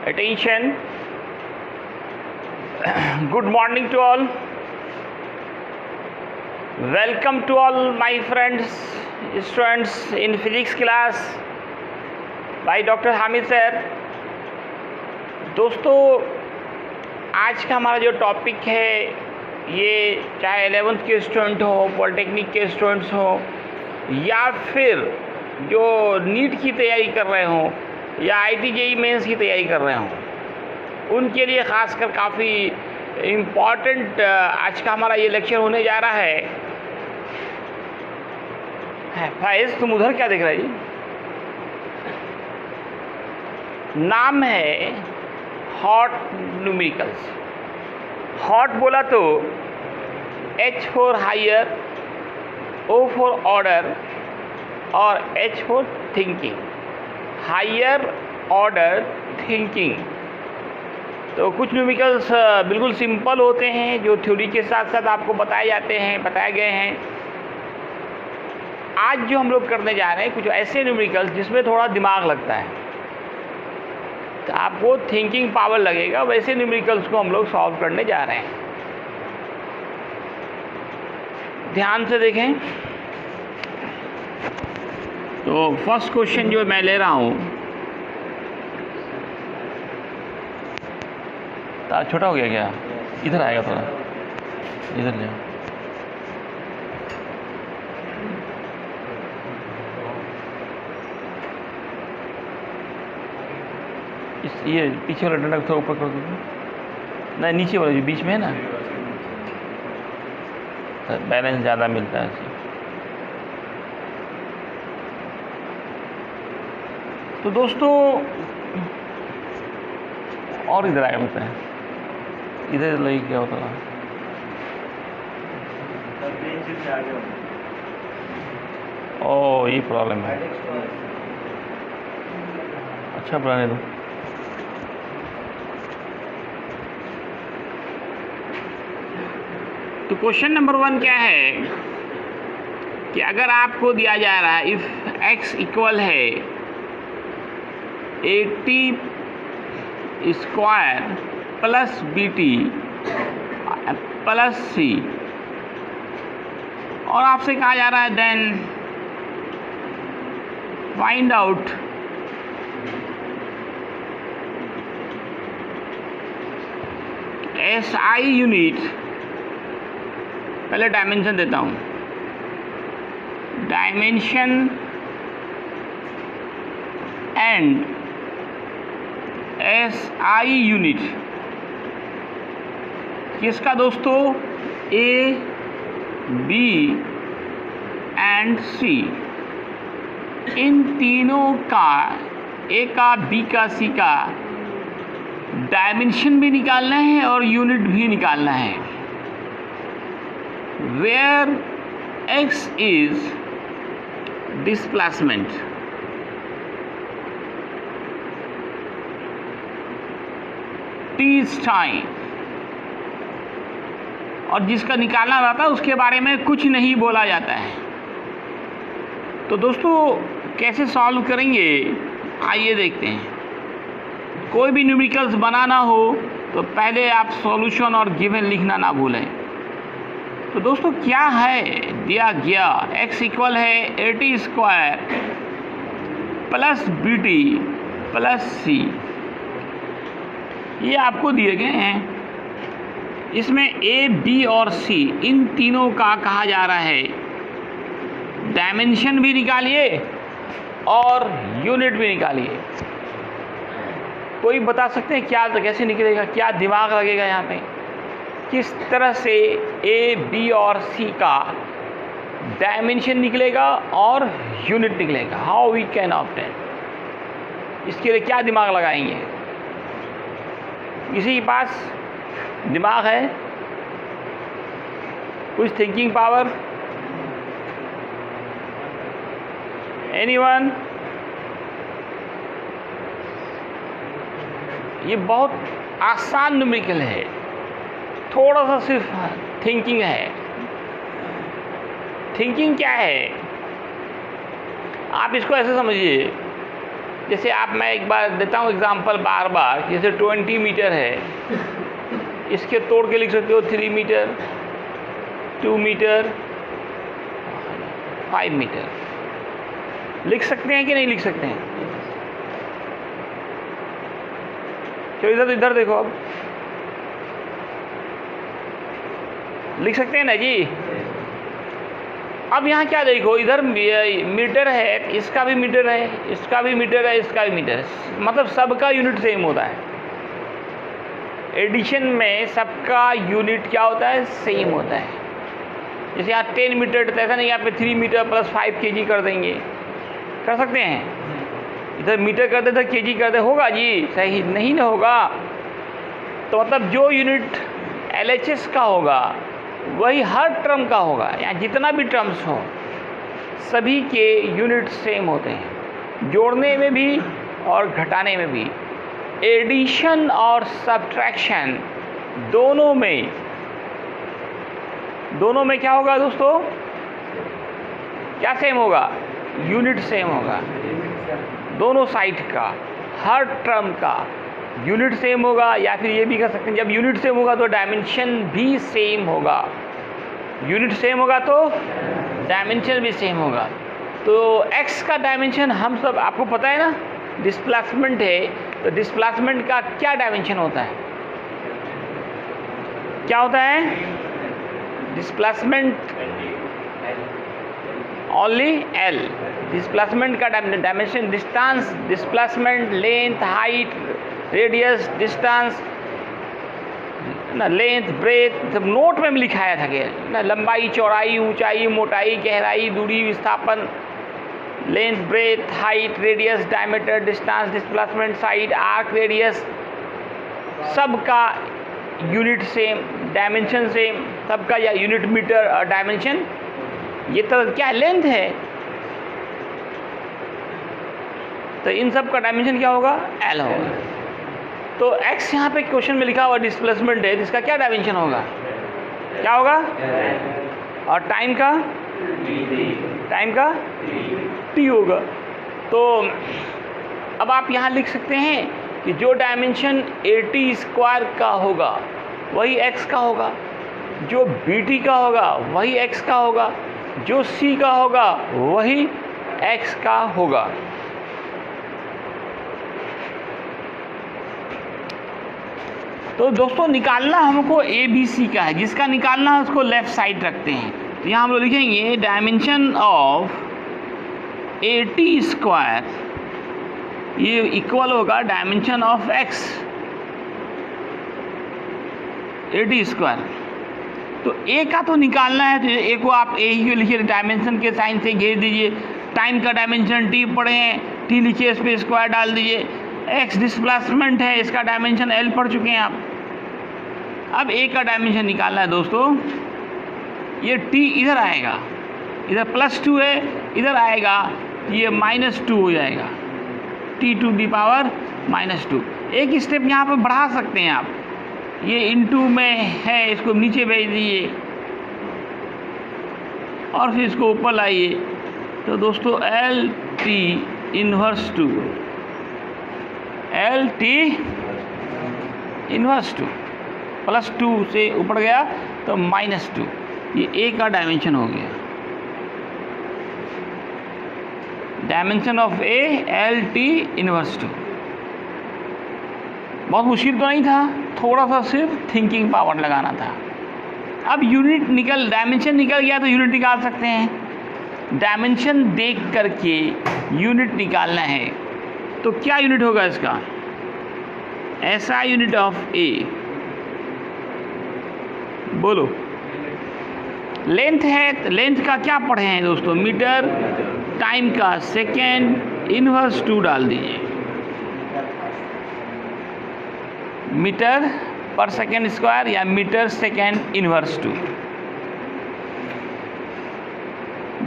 Attention. Good morning to all. Welcome to all my friends, students in physics class by Dr. Hamid sir. दोस्तों, आज का हमारा जो topic है ये चाहे 11th के स्टूडेंट हो, पॉलिटेक्निक के स्टूडेंट्स हो या फिर जो नीट की तैयारी कर रहे हों या IIT JEE मेंस की तैयारी कर रहे हों, उनके लिए ख़ासकर काफ़ी इम्पॉर्टेंट आज का हमारा ये लेक्चर होने जा रहा है। फैज़, तुम उधर क्या देख रहे जी? नाम है हॉट न्यूमेरिकल्स। हॉट बोला तो H for higher, O for order और H for thinking. Higher order thinking. तो कुछ न्यूमेरिकल्स बिल्कुल सिंपल होते हैं जो थ्योरी के साथ साथ आपको बताए गए हैं। आज जो हम लोग करने जा रहे हैं कुछ ऐसे न्यूमेरिकल्स जिसमें थोड़ा दिमाग लगता है, तो आपको थिंकिंग पावर लगेगा, वैसे न्यूमेरिकल्स को हम लोग सॉल्व करने जा रहे हैं। ध्यान से देखें। तो फर्स्ट क्वेश्चन जो मैं ले रहा हूँ, छोटा हो गया क्या? इधर आएगा, थोड़ा इधर ले। ये पीछे वाला डंडा थोड़ा ऊपर कर दो। नहीं, नीचे वाला जो बीच में है ना, बैलेंस ज़्यादा मिलता है इससे। तो दोस्तों, और इधर आएगा मिलता है, इधर लगी क्या होता है? ओ, ये प्रॉब्लम है। अच्छा, बनाने दो। तो क्वेश्चन नंबर 1 क्या है कि अगर आपको दिया जा रहा है इफ x इक्वल है 80 square plus BT plus C, और आपसे कहा जा रहा है then find out SI unit. पहले डायमेंशन देता हूँ। डायमेंशन एंड SI यूनिट किसका दोस्तों? A, B and C। इन तीनों का, A का, B का, C का डायमेंशन भी निकालना है और यूनिट भी निकालना है। Where x is displacement, t is time, और जिसका निकालना रहता है उसके बारे में कुछ नहीं बोला जाता है। तो दोस्तों, कैसे सॉल्व करेंगे आइए देखते हैं। कोई भी न्यूमेरिकल्स बनाना हो तो पहले आप सॉल्यूशन और गिवन लिखना ना भूलें। तो दोस्तों, क्या है दिया गया? x इक्वल है 80 square plus BT plus C। ये आपको दिए गए हैं। इसमें A, B और C इन तीनों का कहा जा रहा है डायमेंशन भी निकालिए और यूनिट भी निकालिए। कोई बता सकते हैं क्या, तो कैसे निकलेगा? क्या दिमाग लगेगा यहाँ पे? किस तरह से A, B और C का डायमेंशन निकलेगा और यूनिट निकलेगा? How we can obtain? इसके लिए क्या दिमाग लगाएंगे? किसी के पास दिमाग है? कुछ थिंकिंग पावर? एनीवन? ये बहुत आसान न्यूमेरिकल है, थोड़ा सा सिर्फ थिंकिंग है। थिंकिंग क्या है? आप इसको ऐसे समझिए जैसे आप, मैं एक बार देता हूँ एग्जांपल बार बार, जैसे 20 मीटर है, इसके तोड़ के लिख सकते हो 3 मीटर, 2 मीटर, 5 मीटर। लिख सकते हैं कि नहीं लिख सकते हैं? चलो इधर देखो, अब लिख सकते हैं ना जी। अब यहाँ क्या देखो, इधर मीटर है, इसका भी मीटर है, इसका भी मीटर है, इसका भी मीटर है, मतलब सबका यूनिट सेम होता है। एडिशन में सबका यूनिट क्या होता है? सेम होता है। जैसे यहाँ 10 मीटर, तो ऐसा नहीं यहाँ पे 3 मीटर प्लस 5 kg कर देंगे, कर सकते हैं? इधर मीटर करते इधर kg करते, होगा जी? सही नहीं ना होगा। तो मतलब जो यूनिट LHS का होगा वही हर टर्म का होगा, या जितना भी टर्म्स हो सभी के यूनिट सेम होते हैं, जोड़ने में भी और घटाने में भी। एडिशन और सब्ट्रैक्शन दोनों में क्या होगा दोस्तों? क्या सेम होगा? यूनिट सेम होगा। दोनों साइड का, हर टर्म का यूनिट सेम होगा, या फिर ये भी कह सकते हैं जब यूनिट सेम होगा तो डायमेंशन भी सेम होगा। यूनिट सेम होगा तो डायमेंशन भी सेम होगा। तो x का डायमेंशन हम सब आपको पता है ना, डिस्प्लेसमेंट है, तो डिस्प्लेसमेंट का क्या डायमेंशन होता है? क्या होता है? Displacement only L। डिस्प्लेसमेंट का dimension, distance, displacement, length, height, radius, distance ना, लेंथ, ब्रेथ, सब नोट में लिखाया था कि ना, लंबाई, चौड़ाई, ऊंचाई, मोटाई, गहराई, दूरी, विस्थापन, length, breadth, height, radius, diameter, distance, displacement, side, arc, radius, सबका यूनिट सेम, डायमेंशन सेम, सबका या यूनिट मीटर और डायमेंशन। ये तो क्या लेंथ है, तो इन सब का डायमेंशन क्या होगा? L होगा। तो x यहाँ पे क्वेश्चन में लिखा हुआ डिस्प्लेसमेंट है, जिसका क्या डायमेंशन होगा? क्या होगा? और टाइम का t होगा। तो अब आप यहाँ लिख सकते हैं कि जो डायमेंशन AT² का होगा वही x का होगा, जो BT का होगा वही x का होगा, जो C का होगा वही x का होगा। तो दोस्तों निकालना हमको ABC का है, जिसका निकालना है उसको लेफ्ट साइड रखते हैं। तो यहाँ हम लोग लिखेंगे डायमेंशन ऑफ AT², ये इक्वल होगा डायमेंशन ऑफ x AT²। तो a का तो निकालना है, तो a को आप a ही लिखिए, डायमेंशन के साइन से घेर दीजिए। टाइम का डायमेंशन t पढ़े हैं, t लिखिए, इस पर स्क्वायर डाल दीजिए। x डिस्प्लेसमेंट है, इसका डायमेंशन L पढ़ चुके हैं आप। अब a का डायमेंशन निकालना है दोस्तों, ये t इधर आएगा, इधर +2 है, इधर आएगा, ये -2 हो जाएगा, t⁻²। एक स्टेप यहाँ पर बढ़ा सकते हैं आप, ये इनटू में है, इसको नीचे भेज दीजिए और फिर इसको ऊपर लाइए। तो दोस्तों LT⁻², LT⁻², +2 से ऊपर गया तो -2, ये a का डायमेंशन हो गया। Dimension of a LT⁻²। बहुत मुश्किल तो नहीं था, थोड़ा सा सिर्फ थिंकिंग पावर लगाना था। अब डायमेंशन निकल गया तो यूनिट निकाल सकते हैं। डायमेंशन देख करके यूनिट निकालना है, तो क्या यूनिट होगा इसका? SI यूनिट ऑफ A, बोलो। लेंथ है, तो लेंथ का क्या पढ़े हैं दोस्तों? मीटर। टाइम का सेकेंड इन्वर्स 2 डाल दीजिए, मीटर पर सेकेंड स्क्वायर या metre second inverse 2।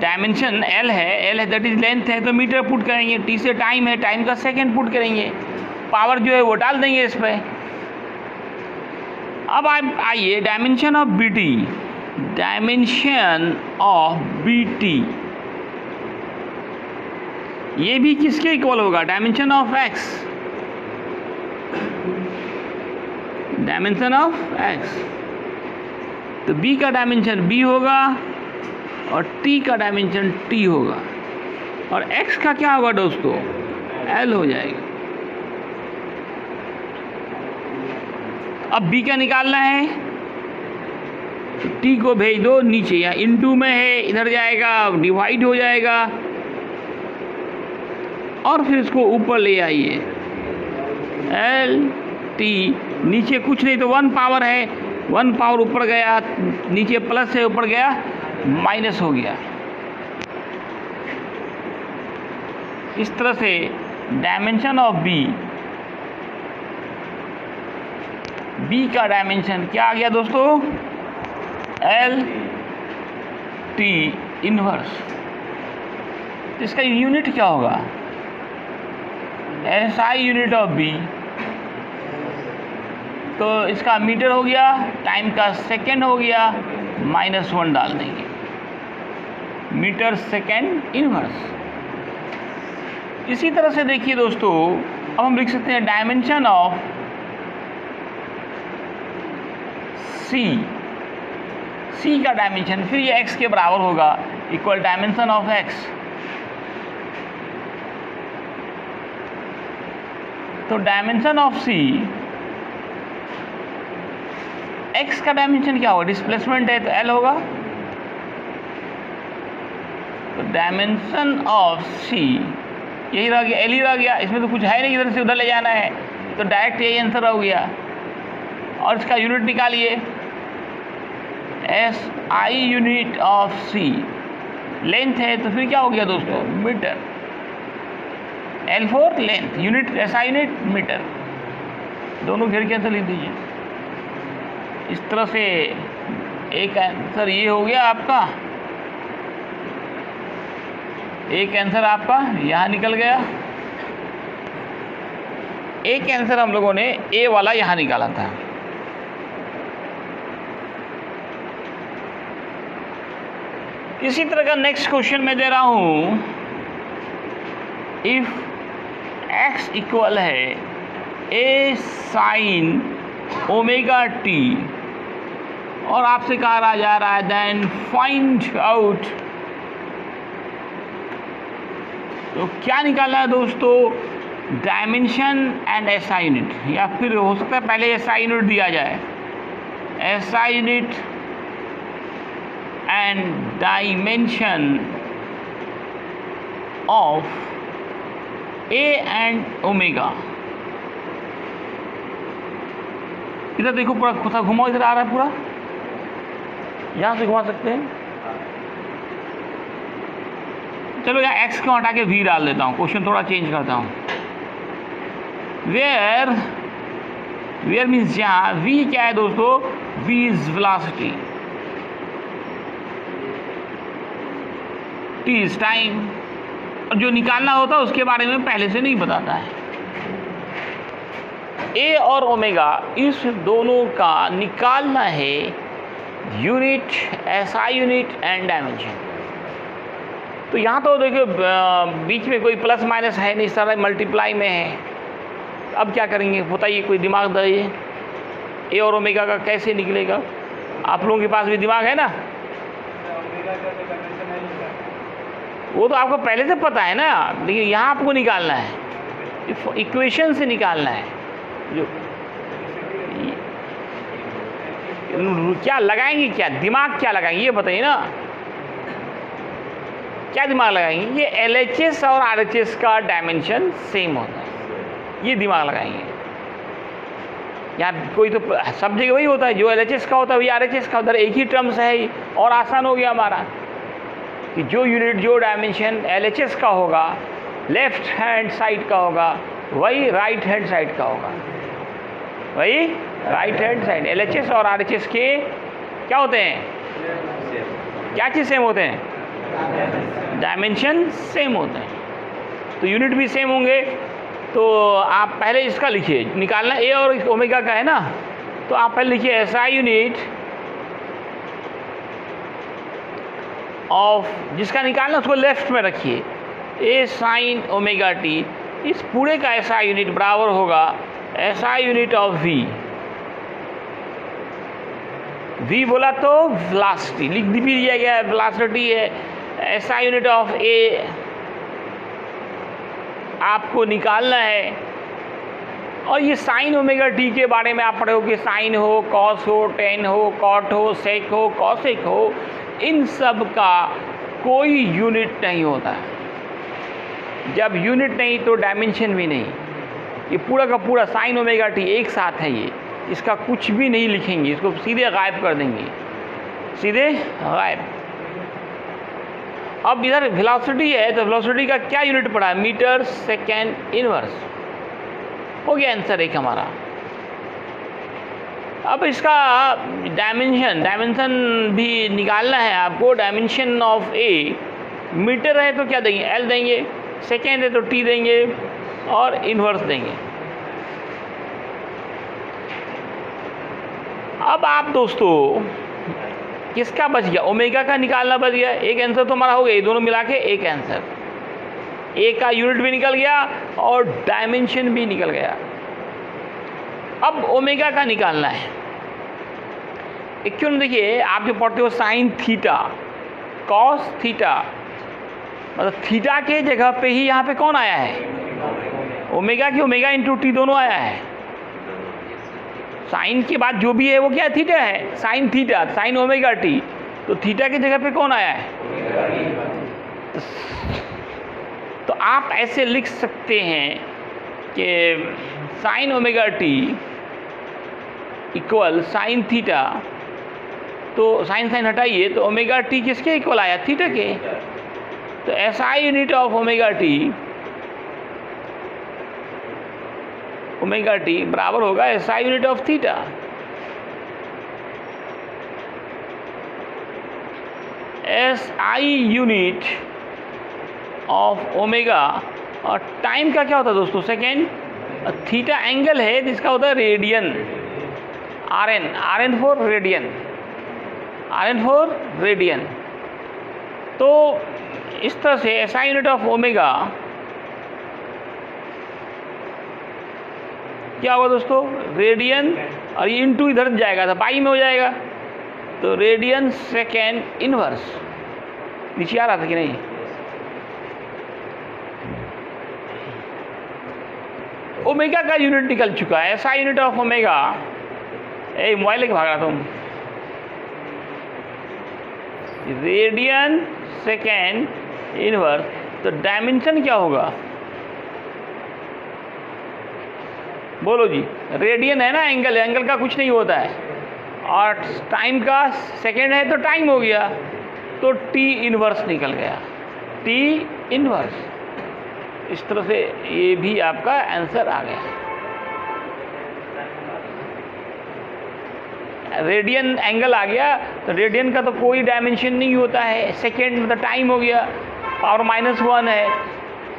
Dimension L है, दैट इज लेंथ है, तो मीटर पुट करेंगे। T से टाइम है, टाइम का सेकेंड पुट करेंगे, पावर जो है वो डाल देंगे इस पर। अब आइए dimension of BT। Dimension of BT ये भी किसके इक्वल होगा? Dimension of x, dimension of x. तो b का डायमेंशन b होगा और t का डायमेंशन t होगा, और x का क्या होगा दोस्तों? l हो जाएगा। अब b का निकालना है, तो t को भेज दो नीचे, या इनटू में है, इधर जाएगा, डिवाइड हो जाएगा, और फिर इसको ऊपर ले आइए। l t, नीचे कुछ नहीं तो 1 पावर है, 1 पावर ऊपर गया, नीचे प्लस है, ऊपर गया माइनस हो गया। इस तरह से डायमेंशन ऑफ b का डायमेंशन क्या आ गया दोस्तों? l t inverse. इसका यूनिट क्या होगा? SI यूनिट ऑफ b, तो इसका मीटर हो गया, टाइम का सेकंड हो गया, -1 डाल देंगे, मीटर सेकंड इनवर्स। इसी तरह से देखिए दोस्तों, अब हम लिख सकते हैं डायमेंशन ऑफ C का डायमेंशन, फिर ये x के बराबर होगा, इक्वल डायमेंशन ऑफ x। तो डायमेंशन ऑफ C, x का डायमेंशन क्या होगा? डिस्प्लेसमेंट है तो l होगा। तो डायमेंशन ऑफ C यही रह गया, l ही रह गया, इसमें तो कुछ है नहीं, इधर से उधर ले जाना है, तो डायरेक्ट यही आंसर हो गया। और इसका यूनिट निकालिए, SI unit of C, length है तो फिर क्या हो गया दोस्तों? Metre. L4 length, unit SI unit metre, दोनों घेर के आंसर लिख दीजिए। इस तरह से एक आंसर ये हो गया आपका, एक आंसर आपका यहाँ निकल गया, एक आंसर हम लोगों ने ए वाला यहाँ निकाला था। इसी तरह का नेक्स्ट क्वेश्चन मैं दे रहा हूँ, इफ x इक्वल है a sin ओमेगा t, और आपसे कहा जा रहा है देन फाइंड आउट, तो क्या निकालना है दोस्तों? डायमेंशन एंड SI यूनिट, या फिर हो सकता है पहले SI यूनिट दिया जाए, SI unit and dimension of A and omega. इधर देखो, पूरा खुदा घुमाओ, इधर आ रहा है पूरा, यहाँ से घुमा सकते हैं। चलो यहाँ x को हटा के v डाल देता हूँ, क्वेश्चन थोड़ा चेंज करता हूँ। वेयर मीन्स यहाँ v क्या है दोस्तों? v is velocity, t is time, और जो निकालना होता है उसके बारे में पहले से नहीं बताता है। a और ओमेगा, इस दोनों का निकालना है unit, SI unit and dimension. तो यहाँ तो देखिए बीच में कोई प्लस माइनस है नहीं, सारा मल्टीप्लाई में है। अब क्या करेंगे बताइए, कोई दिमाग दीजिए, ए और ओमेगा का कैसे निकलेगा? आप लोगों के पास भी दिमाग है ना? वो तो आपको पहले से पता है ना, लेकिन यहाँ आपको निकालना है, इक्वेशन से निकालना है। जो क्या लगाएंगे, क्या दिमाग क्या लगाएंगे ये बताइए ना, क्या दिमाग लगाएंगे? ये LHS और RHS का डायमेंशन सेम होता है, ये दिमाग लगाएंगे। यहाँ कोई तो सब जगह वही होता है, जो LHS का होता है वही RHS का, उधर एक ही टर्म्स है, और आसान हो गया हमारा कि जो यूनिट, जो डायमेंशन LHS का होगा, लेफ्ट हैंड साइड का होगा, वही राइट हैंड साइड का होगा, वही राइट हैंड साइड। LHS और RHS के क्या होते हैं? क्या चीज़ सेम होते हैं? डायमेंशन सेम होते हैं, तो यूनिट भी सेम होंगे। तो आप पहले इसका लिखिए, निकालना ए और ओमेगा का है ना, तो आप पहले लिखिए SI यूनिट ऑफ, जिसका निकालना उसको लेफ्ट में रखिए, ए साइन ओमेगा टी, इस पूरे का एसआई यूनिट बराबर होगा SI unit of V. V बोला तो वेलोसिटी लिख भी दिया गया है, वेलोसिटी है। एसआई यूनिट ऑफ ए आपको निकालना है। और ये साइन ओमेगा टी के बारे में आप पढ़े हो कि साइन हो, कॉस हो, टेन हो, कॉट हो, सेक हो, कॉसेक हो, इन सब का कोई यूनिट नहीं होता। जब यूनिट नहीं तो डायमेंशन भी नहीं। ये पूरा का पूरा साइन ओमेगा टी एक साथ है, ये इसका कुछ भी नहीं लिखेंगे, इसको सीधे गायब कर देंगे, सीधे गायब। अब इधर वेलोसिटी है तो वेलोसिटी का क्या यूनिट पड़ा है? Metre second inverse. हो गया आंसर एक हमारा। अब इसका डायमेंशन भी निकालना है आपको। डायमेंशन ऑफ ए मीटर है तो क्या देंगे? एल देंगे, सेकेंड है तो टी देंगे और इनवर्स देंगे। अब आप दोस्तों किसका बच गया? ओमेगा का निकालना बच गया। एक आंसर तो हमारा हो गया, ये दोनों मिला के एक आंसर। ए का यूनिट भी निकल गया और डायमेंशन भी निकल गया। अब ओमेगा का निकालना है। एक्चुअली देखिए, आप जो पढ़ते हो साइन थीटा, कॉस थीटा, मतलब थीटा के जगह पे ही यहाँ पे कौन आया है? ओमेगा की ओमेगा इंटू टी दोनों आया है। साइन के बाद जो भी है वो क्या है? थीटा है। Sine theta, sine omega T, तो थीटा की जगह पे कौन आया है? तो आप ऐसे लिख सकते हैं कि sine omega T equal sine theta, तो साइन साइन हटाइए तो ओमेगा टी किसके इक्वल आया? थीटा के। तो SI unit of omega T बराबर होगा SI unit of theta. SI unit of omega, और टाइम का क्या होता है दोस्तों? सेकेंड। थीटा एंगल है जिसका होता है radian, R N for radian. तो इस तरह से एसआई यूनिट ऑफ ओमेगा क्या होगा दोस्तों? रेडियन, और ये इंटू इधर जाएगा तो पाई में हो जाएगा, तो रेडियन सेकेंड इनवर्स। नीचे आ रहा था कि नहीं? ओमेगा का यूनिट निकल चुका है। SI unit of omega, A mobile लेके भाग रहा तुम, रेडियन सेकेंड इनवर्स। तो डायमेंशन क्या होगा? बोलो जी। रेडियन है ना, एंगल है, एंगल का कुछ नहीं होता है। और टाइम का सेकेंड है तो टाइम हो गया, तो टी इनवर्स निकल गया, टी इनवर्स। इस तरह से ये भी आपका आंसर आ गया। रेडियन एंगल आ गया, तो रेडियन का तो कोई डायमेंशन नहीं होता है। सेकेंड मतलब टाइम हो गया, पावर -1 है,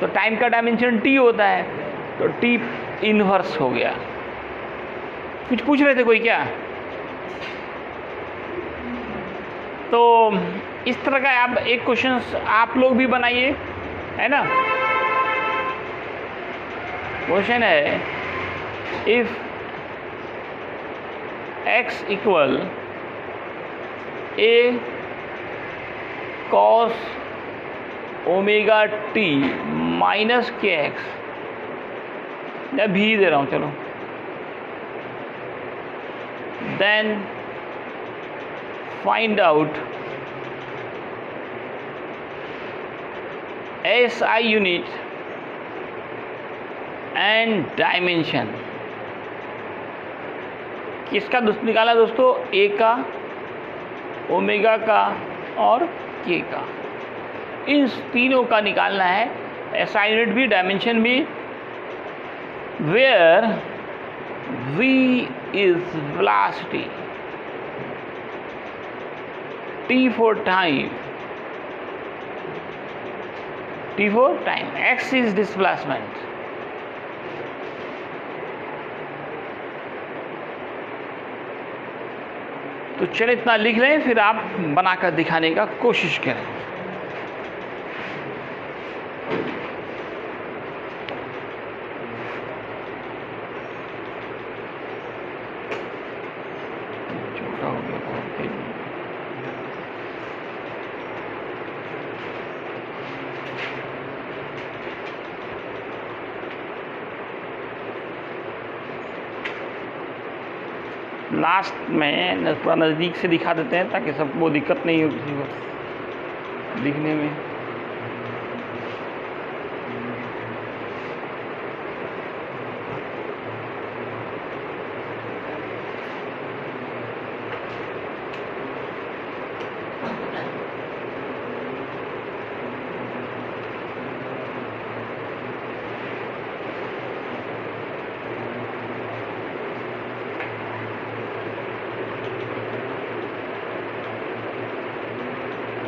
तो टाइम का डायमेंशन टी होता है, तो टी इनवर्स हो गया। कुछ पूछ रहे थे कोई क्या? तो इस तरह का आप एक क्वेश्चन आप लोग भी बनाइए, है ना। क्वेश्चन है, इफ x इक्वल a cos omega t minus k x, मैं भी दे रहा हूँ, चलो, then find out SI unit and dimension. किसका निकाला दोस्तों? ए का, ओमेगा का और के का। इन तीनों का निकालना है। SI यूनिट भी, डायमेंशन भी। Where v is velocity, t for time, x is displacement। तो चलिए इतना लिख लें, फिर आप बनाकर दिखाने का कोशिश करें। लास्ट में पूरा नज़दीक से दिखा देते हैं ताकि सबको दिक्कत नहीं हो किसी को दिखने में।